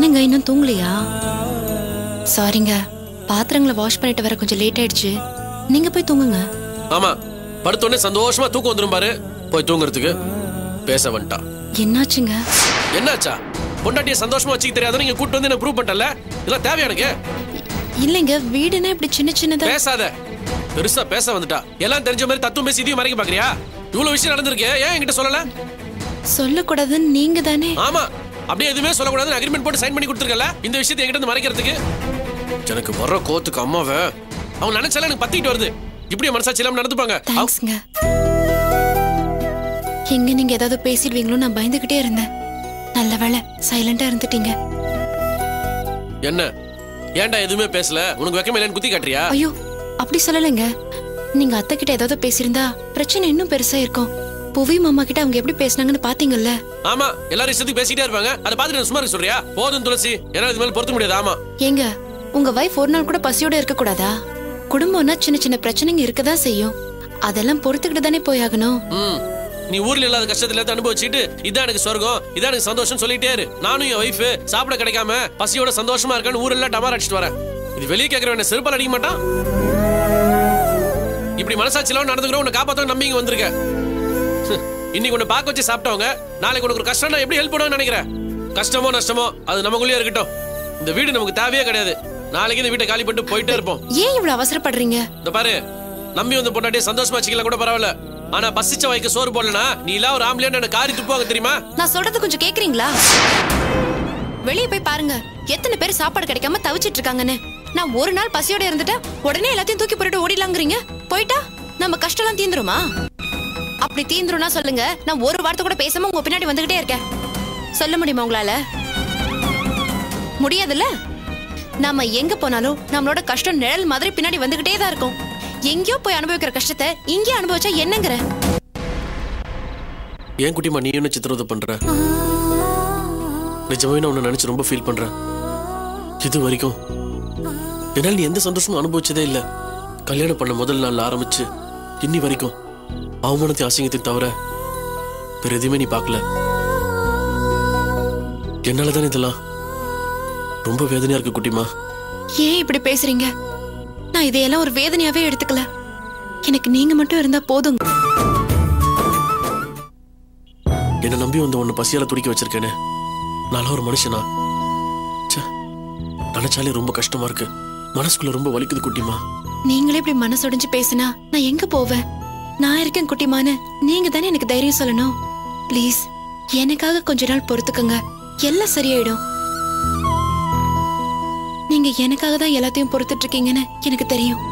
என்னங்க இன்னும் தூங்கலையா? சாரிங்க, பாத்திரங்களை வாஷ் பண்ணிட்டு வர கொஞ்சம் லேட் ஆயிடுச்சு. நீங்க போய் தூங்குங்க. ஆமா, படுத்தோடனே சந்தோஷமா தூக்கம் வந்துரும் பாரு. போய் தூங்குறதுக்கு பேச வந்துட்டா. என்னாச்சுங்க? என்னாச்சா? பொண்டாட்டிய சந்தோஷமா வச்சுக்க தெரியாத நீங்க கூட்டு வந்து என்ன ப்ரூவ் பண்ணல. இதெல்லாம் தேவையா எனக்கு? இல்லைங்க, வீடுனா இப்படி சின்ன சின்னதா பேசாத. பெருசா பேச வந்துட்டா. எல்லாம் தெரிஞ்ச மாதிரி தத்துவம் பேசி இதையும் மறைக்க பாக்குறியா? இவ்வளவு விஷயம் நடந்திருக்கு, ஏன் என்கிட்ட சொல்லல? சொல்லக்கூடாதுன்னு நீங்க தானே. ஆமா, அப்படியே எதுவுமே சொல்லக்கூடாதுன்னு அக்ரிமெண்ட் போட்டு சைன் பண்ணி கொடுத்துருக்கல. இந்த விஷயத்தை என்கிட்ட இருந்து மறைக்கிறதுக்கு எனக்கு வர்ற கோத்துக்கு அம்மாவை அவங்க நினைச்சால எனக்கு பத்திட்டு வருது. இப்படியே மனசாட்சி இல்லாம நடந்துப்பாங்க. தேங்க்ஸ்ங்க. எங்க நீங்க ஏதாவது பேசிடுவீங்களோ நான் பயந்துகிட்டே இருந்தேன். நல்ல வேளை சைலண்டா இருந்துட்டீங்க. என்ன ஏன்டா எதுவுமே பேசல? உனக்கு வெக்கமே இல்லைன்னு குத்தி காட்டுறியா? ஐயோ, அப்படி சொல்லலைங்க. நீங்க அத்தை கிட்ட ஏதாவது பேசியிருந்தா பிரச்சனை இன்னும் பெருசா இருக்கும். புவி மாமா கிட்ட அவங்க எப்படி பேசினாங்கன்னு பாத்தீங்கல்ல? ஆமா, எல்லாரும் இஷ்டத்துக்கு பேசிட்டே இருப்பாங்க. அதை பார்த்துட்டு சும்மா இருக்க சொல்றியா? போதும் துளசி, ஏன்னா இது மேல பொறுத்த முடியாது. ஆமா, ஏங்க உங்க வைஃப் ஒரு நாள் கூட பசியோட இருக்க கூடாதா? குடும்பம்னா சின்ன சின்ன பிரச்சனைங்க இருக்கதான் செய்யும். அதெல்லாம் பொறுத்துக்கிட்டு தானே போயாகணும். நீ ஊர்ல இல்லாத கஷ்டத்துல அனுபவிச்சுட்டு இதான் எனக்கு சொர்க்கம், இதான் எனக்கு சந்தோஷம் சொல்லிட்டே இரு. நானும் என் வைஃப் சாப்பிட கிடைக்காம பசியோட சந்தோஷமா இருக்கான்னு ஊரெல்லாம் டமார் அடிச்சுட்டு வரேன். இது வெளியே கேட்கறவன் செருப்பால் அடிக்க மாட்டான். இப்படி மனசாட்சியில நடந்துக்கிறோம். உன்னை காப்பாத்த நம்பி இங்க வந்திருக்க. இன்னைக்கு உன்னை பார்க்க வச்சு சாப்பிட்டவங்க நாளைக்கு உனக்கு ஒரு கஷ்டம் எப்படி ஹெல்ப் பண்ணுவான்னு நினைக்கிறேன். கஷ்டமோ நஷ்டமோ அது நமக்குள்ளே இருக்கட்டும். இந்த வீடு நமக்கு தேவையே கிடையாது. நாளைக்கு இந்த வீட்டை காலி பண்ணிட்டு போயிட்டே இருப்போம். ஏன் இவ்வளவு அவசரப்படுறீங்க? இந்த பாரு, நம்பி வந்து பொண்டாட்டியே சந்தோஷமா வச்சுக்கலாம் கூட பரவாயில்ல. ஆனா பசிச்ச வைக்க சோறு போடலனா நீ இல்ல ஒரு ஆம்பளையா காரி துப்புவாங்க தெரியுமா? நான் சொல்றது கொஞ்சம் கேக்குறீங்களா? வெளியே போய் பாருங்க, எத்தனை பேர் சாப்பாடு கிடைக்காம தவிச்சிட்டு இருக்காங்கன்னு. நான் ஒரு நாள் பசியோட இருந்துட்டா உடனே எல்லாத்தையும் தூக்கி போட்டு ஓடிடலாங்கிறீங்க. போயிட்டா நம்ம கஷ்டம் எல்லாம் தீந்துருமா? அப்படி தீந்துரும்னா சொல்லுங்க, நான் ஒரு வார்த்தை கூட பேசாம உங்க பின்னாடி வந்துகிட்டே இருக்கேன். சொல்ல முடியுமா உங்களால? முடியாதுல்ல? நாம எங்க போனாலும் நம்மளோட கஷ்டம் நிழல் மாதிரி பின்னாடி வந்துகிட்டே தான் இருக்கும். எங்கயோ போய் அனுபவிக்கிற கஷ்டத்தை இங்கே அனுபவிச்சா என்னங்கிற? ஏன் குட்டிமா நீ என்ன சித்திரவதை பண்ற? நிஜமாவே நான் உன்னை நினைச்சு ரொம்ப ஃபீல் பண்றேன். இது வரைக்கும் என்னால் நீ எந்த சந்தோஷமும் அனுபவிச்சதே இல்ல. கல்யாணம் பண்ண முதல் நாள் ஆரம்பிச்சு இன்னி வரைக்கும் அவமானத்தை அசிங்கத்தையும் தவிர வேற எதுவுமே நீ பார்க்கல. என்னாலதானே இதெல்லாம் ரொம்ப வேதனையா இருக்கு குட்டிமா. ஏன் இப்படி பேசுறீங்க? நான் இதையெல்லாம் ஒரு வேதனையாவே எடுத்துக்கல. எனக்கு நீங்க மட்டும் இருந்தா போதும். என்ன நம்பி வந்து உன்னை பசியால துடிக்க வச்சிருக்கேனே, நான் ஒரு மனுஷனா? நினைச்சாலே ரொம்ப கஷ்டமா இருக்கு. மனசுக்குள்ள ரொம்ப வலிக்குது குட்டிமா. நீங்களே இப்படி மனசுடைஞ்சு பேசினா நான் எங்க போவேன்? நான் இருக்கேன் குட்டிமான்னு நீங்க தானே எனக்கு தைரியம் சொல்லணும். ப்ளீஸ் எனக்காக கொஞ்ச நாள் பொறுத்துக்கங்க, எல்லாம் சரியாயிடும். நீங்க எனக்காக தான் எல்லாத்தையும் பொறுத்துட்டு இருக்கீங்கன்னு எனக்கு தெரியும்.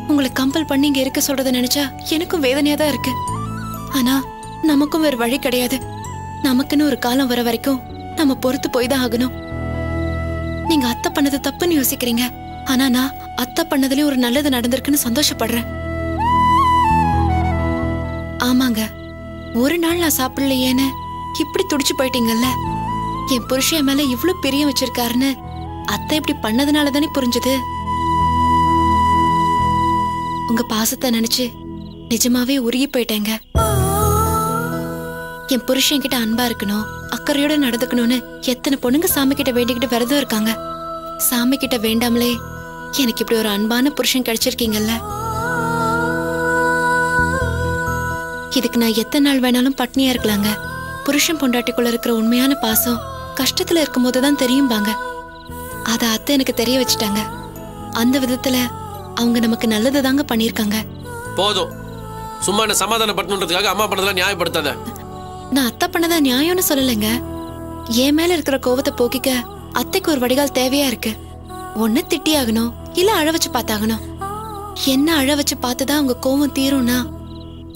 உங்களை கம்பல் பண்ணி இங்க இருக்க சொல்றத நினைச்சா எனக்கும் வேதனையா தான் இருக்கு. ஆனா நமக்கும் வேற வழி கிடையாது. நமக்குன்னு ஒரு காலம் வர வரைக்கும் நம்ம பொறுத்து போய் தான் ஆகணும். நீங்க அத்தை பண்ணது தப்புன்னு யோசிக்கிறீங்க. ஆனா நான் அத்தை பண்ணதுலயும் ஒரு நல்லது நடந்திருக்குன்னு சந்தோஷப்படுறேன். ஆமாங்க, ஒரு நாள் நான் சாப்பிடலையேன்னு இப்படி துடிச்சு போயிட்டீங்கல்ல. என் புருஷன் மேல இவ்வளவு பிரியம் வச்சிருக்காருன்னு அத்தை இப்படி பண்ணதுனால தானே புரிஞ்சது. உங்க பாசத்தை நினைச்சு நிஜமாவே உருகி போயிட்டேங்க. என் புருஷன் கிட்ட அன்பா இருக்கணும், அக்கறையோட நடந்துக்கணும்னு எத்தனை பொண்ணுங்க சாமி கிட்ட வேண்டிக்கிட்டு விரதம் இருக்காங்க. சாமி கிட்ட வேண்டாமலே எனக்கு இப்படி ஒரு அன்பான புருஷன் கிடைச்சிருக்கீங்கல்ல. இதுக்கு நான் எத்தனை நாள் வேணாலும் பட்னியா இருக்கலாங்க. புருஷன் பொண்டாட்டிக்குள்ள இருக்கிற உண்மையான பாசம் கஷ்டத்துல இருக்கும் போதுதான் தெரியும்பாங்க. அத அத்தை எனக்கு தெரிய வச்சுட்டாங்க. அந்த விதத்துல அவங்க நமக்கு நல்லது தாங்க பண்ணிருக்காங்க. போதும், சும்மா என்ன சமாதானப்படுத்தணுன்றதுக்காக அம்மா பண்ணதெல்லாம் நியாயப்படுத்தாத. நான் அத்தை பண்ணதா நியாயம்னு சொல்லலைங்க. என் மேல இருக்கிற கோவத்தை போக்கிக்க அத்தைக்கு ஒரு வடிகால் தேவையா இருக்கு. ஒண்ணு திட்டி ஆகணும், இல்ல அழ வச்சு பார்த்தாகணும். என்ன அழ வச்சு பார்த்துதான் அவங்க கோவம் தீரும்னா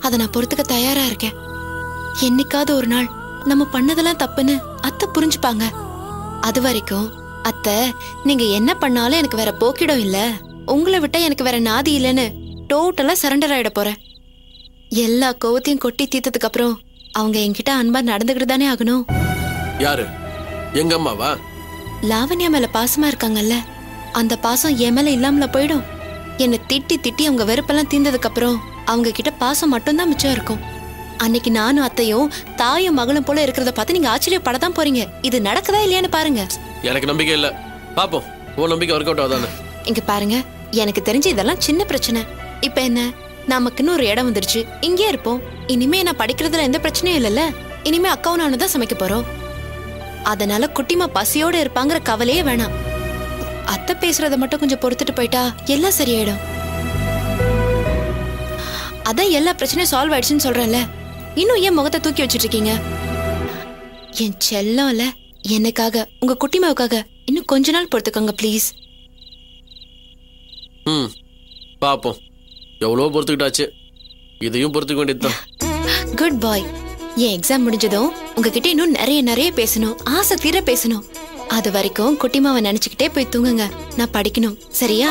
அதை நான் பொறுத்துக்க தயாரா இருக்கேன். என்னைக்காவது ஒரு நாள் நம்ம பண்ணதெல்லாம் தப்புன்னு அத்தை புரிஞ்சுப்பாங்க. அது வரைக்கும் அத்தை நீங்க என்ன பண்ணாலும் எனக்கு வேற போக்கிடம் இல்ல, உங்களை விட்டா எனக்கு வேற நாதி இல்லைன்னு டோட்டலா சரண்டர் ஆயிட போறேன். எல்லா கோவத்தையும் கொட்டி தீர்த்ததுக்கு அப்புறம் அவங்க என்கிட்ட அன்பா நடந்துகிட்டு தானே ஆகணும். யாரு? எங்க அம்மாவா? லாவண்யா மேல பாசமா இருக்காங்கல்ல, அந்த பாசம் என் மேல இல்லாமல போயிடும். என்னை திட்டி திட்டி அவங்க வெறுப்பெல்லாம் தீர்ந்ததுக்கு அப்புறம் அவங்க கிட்ட பாசம் மட்டும்தான் மிச்சம் இருக்கும். அன்னைக்கு நானும் அத்தையும் தாயும் மகளும் போல இருக்கிறத பார்த்து நீங்க ஆச்சரியப்படதான் போறீங்க. இது நடக்குதா இல்லையான்னு பாருங்க. எனக்கு நம்பிக்கை இல்ல. பாப்போம் உன் நம்பிக்கை ஒர்க் அவுட் ஆகுதானே. இங்க பாருங்க, எனக்கு தெரிஞ்சு இதெல்லாம் சின்ன பிரச்சனை. இப்ப என்ன, நமக்குன்னு ஒரு இடம் வந்துருச்சு, இங்கே இருப்போம். இனிமே நான் படிக்கிறதுல எந்த பிரச்சனையும் இல்லைல்ல. இனிமே அக்காவும் நானும் தான் சமைக்க போறோம். அதனால குட்டிமா பசியோட இருப்பாங்கிற கவலையே வேணாம். அத்தை பேசுறத மட்டும் கொஞ்சம் பொறுத்துட்டு போயிட்டா எல்லாம் சரியாயிடும். அதான் எல்லா பிரச்சனையும் சால்வ் ஆயிடுச்சுன்னு சொல்றேன்ல. இன்னும் ஏன் முகத்தை தூக்கி வச்சிட்டு இருக்கீங்க? என் செல்லம்ல, எனக்காக உங்க குட்டிமாவுக்காக இன்னும் கொஞ்ச நாள் பொறுத்துக்கோங்க ப்ளீஸ். பாப்போம். எவ்வளவு பொறுத்துக்கிட்டாச்சு, இதையும் பொறுத்துக்க வேண்டியதுதான். குட் பாய். என் எக்ஸாம் முடிஞ்சதும் உங்ககிட்ட இன்னும் நிறைய பேசணும், ஆசை தீர பேசணும். அது வரைக்கும் குட்டிமாவை நினைச்சுக்கிட்டே போய் தூங்குங்க. நான் படிக்கணும், சரியா?